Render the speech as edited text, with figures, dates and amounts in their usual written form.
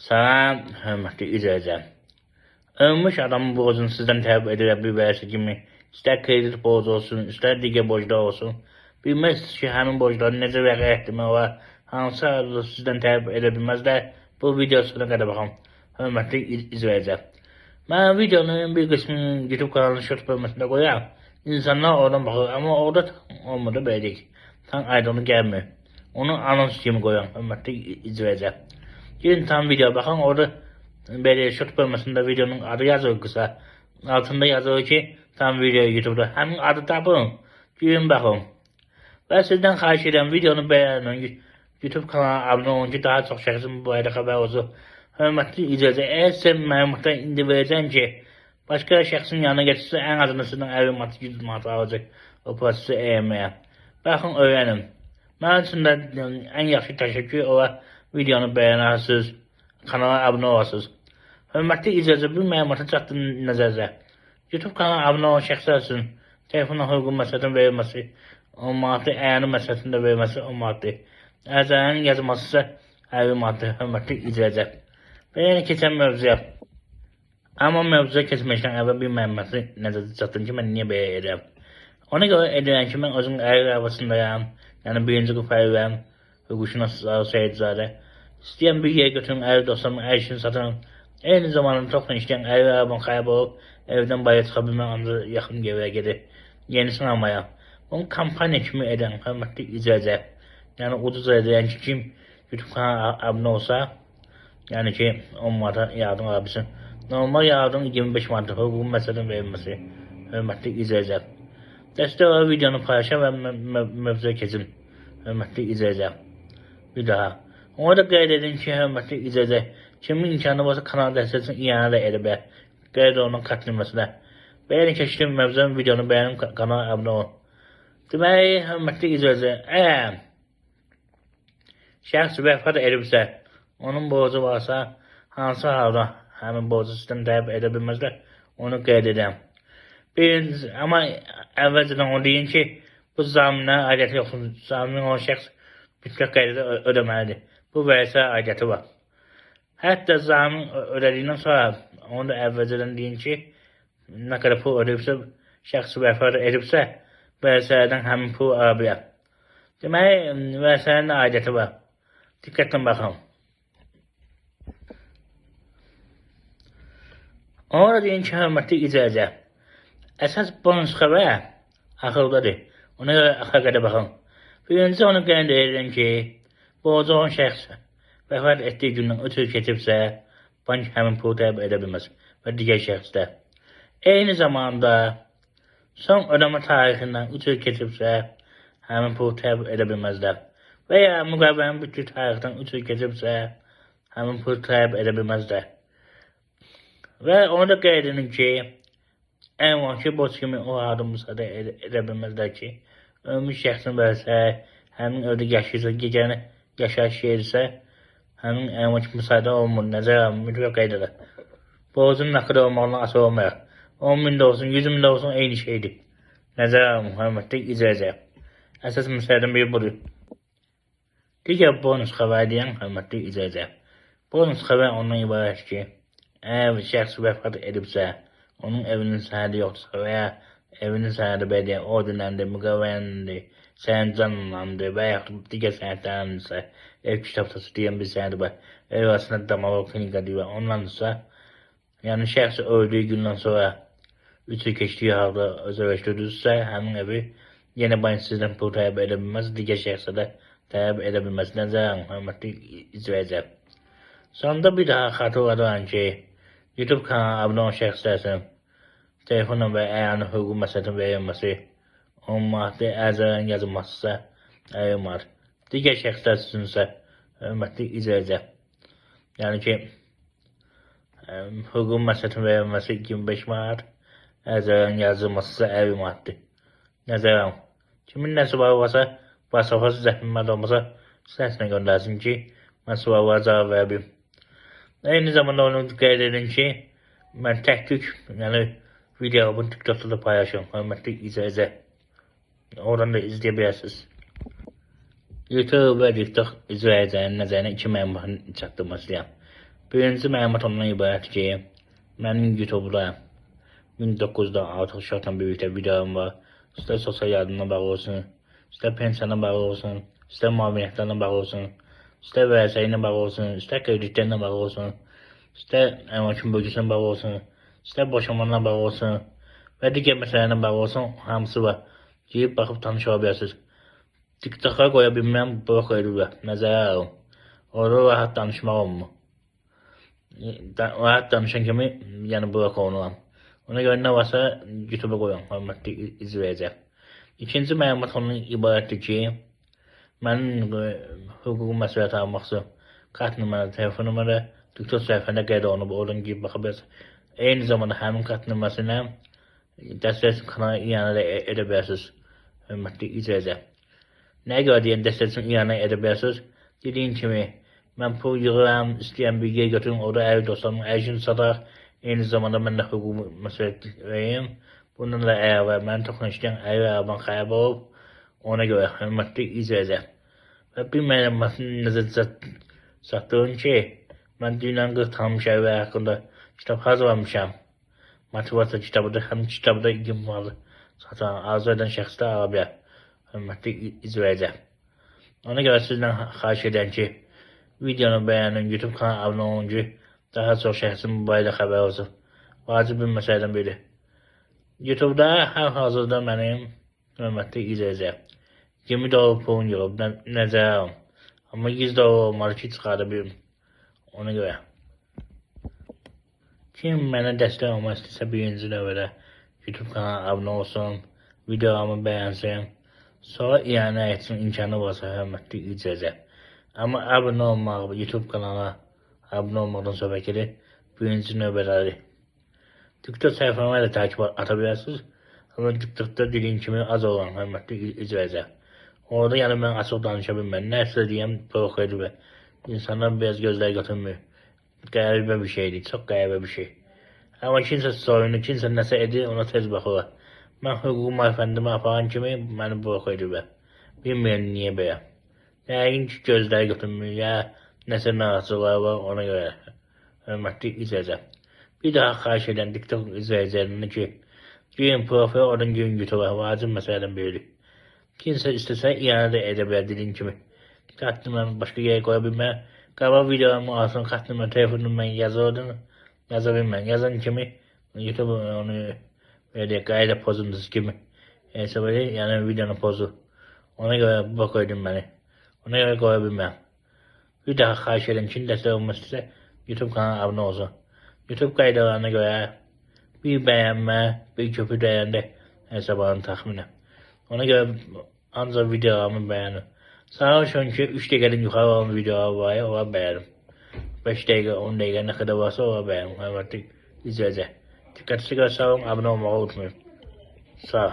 Salam, hörmətli izləyicilər. Ölmüş adamın borcunu sizdən tələb edə bilməsi kimi, istər kredit borcu olsun, istər digər borclar olsun, bilməzsiniz ki, həmin borcları necə vəqə etdirmək olar, hansı halda sizdən tələb edə bilməzlər. Bu video sonuna qədər baxın, hörmətli izləyicilər. Mən videonun bir qismini YouTube kanalının short bölməsində qoyam. İnsanlar oradan baxır, amma orada olmadı beləcək. Tam aydınlık gəlmir. Onu anons kimi qoyam, hörmətli izləyicilər. Gelin tam video bakın, orada böyle short bölməsində videonun adı yazır kısa. Altında yazır ki tam video YouTube'da. Həmin adı tapın. Gelin bakın. Və sizdən xahiş edirəm videonu beğenin. YouTube kanalına abone olun ki daha çox şəxsin bu ayda xəbər olsun. Hörmətli izləyicilər, əgər sizə məlumatlar indi verəcəm ki başqa şəxsin yanına getirsə ən azından sizdən 50 manat 100 manat alacaq o prosesi eğməyə. Baxın öyrənin. Mənim üçün də ən yaxşı təşəkkür olar. Videonu beğenirsiniz, kanala abone olasınız. Hörmətli izləyicilər, bu məlumatı çatdırın nəzərinizə. YouTube kanalına abone olan şəxslər üçün telefonla uyğun məsələtin verilməsi, 10 manatı, əyani məsələsində verilməsi 10 manatı. Ərzənin yazılması isə 50 manatı, hörmətli izləyicilər. Belə keçən mövzuya. Amma mövzuya keçməşdən əvvəl bir məlumatı nəzərdə çatdırın ki, mən niyə belə edirəm. Ona görə edirəm ki, mən özüm əyrə arabasındayım, yəni birinci qıfayırəm, hüquqşünas Seyidzadə. İstəyən bir yer götürün, əri dostlarımın hər işini satın. Eyni zamanda toxla işləyən əri arabam xayb olub, evdən bayıra çıxa bilməm, ancaq yaxın yerə gedir. Yenisini almaya. Bunu kampanya kimi edən, hörmətli izləyicilər. Yəni ucuz edən ki, kim YouTube kanalına abunə olsa, yəni ki 10 manata yardım alabilsin. Normal yardım 25 manata hüququn məsələdən verilməsi, hörmətli izləyicilər. Dəstək olaraq videonu paylaşın və mövzuya keçin, hörmətli izləyicilər. Bir daha. Onu da qeyd edin ki, hörmətli izləyicilər, kimin imkanı varsa kanal dəstəkçisini iyanə də edə bilər. Qeyd olunun katılmasına. Beğenin keçdim mövzunun videonu beğenin kanala abunə olun. Deməli, hörmətli izləyicilər, əgər şəxs vəfat edibsə, onun borcu varsa, hansı halda həmin borcu sistem tələb edə bilməzlər, onu qeyd edəm. Birinci, amma əvvəlcədən onu deyin ki, bu zaminə aidiyyəti yoxsun, zamin olan şəxs mütləq qaydada ödəməlidir. Bu vəsə aidiyyəti var. Hətta zamin ödədikdən sonra onu da əvvəlcədən deyin ki, nə qədər pul ödəyibsə, şəxs vəfat edibsə, vəsədən həmin pul ala bilər. Deməli, vəsənin də aidiyyəti var. Diqqətlə baxın. Ona da deyin ki, hörmətli izləyicilər, əsas bonus xəbər axırdadır. Ona görə axıra baxın. Birinci onu qeyd edirəm ki, borcu olan şəxs vəfat etdiyi gündən ötürü keçibsə, bank həmin pulu tələb edə bilməz və digər şəxslər. Eyni zamanda son ödəmə tarixindən ötürü keçibsə, həmin pulu tələb edə bilməzlər. Və ya müqavilənin bütçü tarixdən ötürü keçibsə, həmin pulu tələb edə bilməzlər. Və onu da qeyd edin ki, ən vahşi borc kimi o halda müsadə edə bilməzlər ki, ölmüş şəxsin versə, həmin evdə yaşayırsa, gecəni yaşayış yerirsə, həmin ən vahşi müsadə olmur, nəzər alın, mütləq qeyd edin. Borcun nə qədər olmağından asılı olmayaq. 10.000 də olsun, 100.000 də olsun, eyni şeydir. Nəzər alın, hörmətli izləyicilər. Əsas məsələdən biri budur. Digər bonus xəbər deyən, hörmətli izləyicilər. Bonus xəbər ondan ibarət ki, əgər şəxs vəfat edibsə, onun evinin sənədi yoxdursa və ya evinin sənədi belediyə ordinəndir, müqaviləndir, sərəncamlandır və yaxud digər sənədlərindəsə, ev kitabçası deyən bir sənədi var, ev arasında damalıq klinika deyir, ondansa, yəni şəxs öldüyü gündən sonra 3 il keçdiyi halda özəlləşdirdiysə, həmin evi yenə bank sizdən pul tələb edə bilməz, digər şəxsə də tələb edə bilməz. Nəzərən, hörmətli izləyicilər. Sonunda bir daha xatırladıram ki, YouTube kanalına abunə olan şəxslər üçün telefonla və əyani hüquq məsələtin verilməsi 10 manatdır, ərzələrin yazılması isə 50 manat. Digər şəxslər üçün isə hörmətli izləyicilər. Yəni ki, hüquq məsələtin verilməsi 25 manat, ərzələrin yazılması isə 50 manatdır. Nəzərəm, kimin nə sualı varsa, vasıfası zəhmət olmasa, səsini göndərsin ki, mən suallara cavab verə bilim. Eyni zamanda onu qeyd edin ki, mən tək-tük, yəni videomu TikTok'da da paylaşıyorum, hörmətli izləyicilər. Oradan da izləyə bilərsiniz. YouTube və TikTok izləyicilərin nəzərinə 2 məlumatın çatdırmasıyam. Birinci məlumat ondan ibarət ki, mənim YouTube'da 1900'da artıq uşaqla birlikdə videom var. İstər sosial yardımla bağlı olsun, istər pensiyanla bağlı olsun, istər müavinətlərlə bağlı olsun, istər vəsailə bağlı olsun, istər kreditlərlə bağlı olsun, istər əmlakın bölgüsünə bağlı olsun, istər boşanmanla bağlı olsun və digər məsələlərlə bağlı olsun, hamısı var. Girib baxıb tanışa bilərsiniz. TikTok'a qoya bilməm, blok edilir, nəzərə alın. Orada rahat danışmaq olmur. Rahat danışan kimi, yəni blok olunuram. Ona görə nə varsa YouTube'a qoyuram, hörmətli izləyəcək. İkinci məlumat ondan ibarətdir ki, mənim hüquqi məsuliyyət almaq üçün kart nömrəli, telefon nömrəli TikTok səhifəndə qeyd olunub, oradan girib baxa bilərsiniz. Eyni zamanda həmin kart nömrəsinə dəstək kanala iyanə edə bilərsiniz, hörmətli izləyəcək. Nəyə görə deyən dəstək üçün iyanə edə bilərsiniz? Dediyim kimi, mən pul yığıram, istəyən bir yer götürüm, orada əv dostlarımın ərşini satar, eyni zamanda mən də hüquqi məsuliyyət vereyim. Bundan da əlavə mənim toxunuşdan əvi araban xərab olub, ona görə hörmətli izləyəcək. Və bir məlumatını nəzərdə çatdırın ki, mən dünyanın 40 tanınmış əvi haqqında kitab hazırlamışam. Motivasiya kitabıdır, həm kitabda informalı satan, arzu edən şəxslər ala bilər. Hörmətli izləyəcək. Ona görə sizdən xahiş edən ki, videonu bəyənin, YouTube kanalına abunə olun ki, daha çox şəxsin bu barədə xəbər olsun. Vacib bir məsələdən biri. YouTube'da hər hazırda mənim hörmətli izləyəcək. 20 dolar pulun yığıb, nəzərə alın. Amma 100 dolar olmalı ki, çıxarda bilim. Ona görə. Kim mənə dəstək olmaq istəyirsə, birinci növbədə YouTube kanalına abunə olsun, videolarımı bəyənsin. Sonra iyanə etsin, imkanı varsa hörmətli izləyəcək. Amma abunə olmaq, YouTube kanalına abunə olmaqdan söhbət gedir, birinci növbədədir. TikTok səhifəmə də takip ata bilərsiniz. Amma TikTokda dediyim kimi az olan hörmətli izləyəcək. Orada yəni mən açıq danışa bilməm. Nə isə deyəm, blok edir. İnsanlar biraz gözləri götürmür. Qəribə bir şeydir, çox qəribə bir şey. Amma kimsə soyunu, kimsə nəsə edir, ona tez baxırlar. Mən hüquqi müəffəndimi aparan kimi məni blok edirlər. Bilmirəm niyə belə. Yəqin ki, gözləri götürmür, ya nəsə narahatçılar var, ona görə hörmətli izləyəcək. Bir daha xahiş edən TikTok izləyəcəyini ki, girin profil, oradan girin YouTube'a, vacib məsələdən biridir. Kimsə istəsə, iyanə də edə bilər dediyim kimi. Kart nömrəmi başqa yerə qoya bilməm. Qabaq videolarımı alsın, kart nömrə, telefon nömrəni yazırdım, yaza bilməm. Yazan kimi YouTube onu belə qayda pozunduzu kimi hesab edir, yəni videonun pozu. Ona görə blok edin məni. Ona görə qoya bilməm. Bir daha xahiş edən kim dəstək olmaq istəyirsə, YouTube kanalına abunə olsun. YouTube qaydalarına görə bir bəyənmə, bir köpü dəyəndə hesablarını təxminən. Ona görə ancaq videolarımı bəyənin. Sağ olun ki, 3 dəqiqədən yuxarı olan videolar var ya, olar bəyənim. 5 dəqiqə, 10 dəqiqə nə qədər varsa, olar bəyənim. Hörmətli izləyəcək. Diqqətli qalın, sağ olun, abunə olmağı unutmayın. Sağ olun.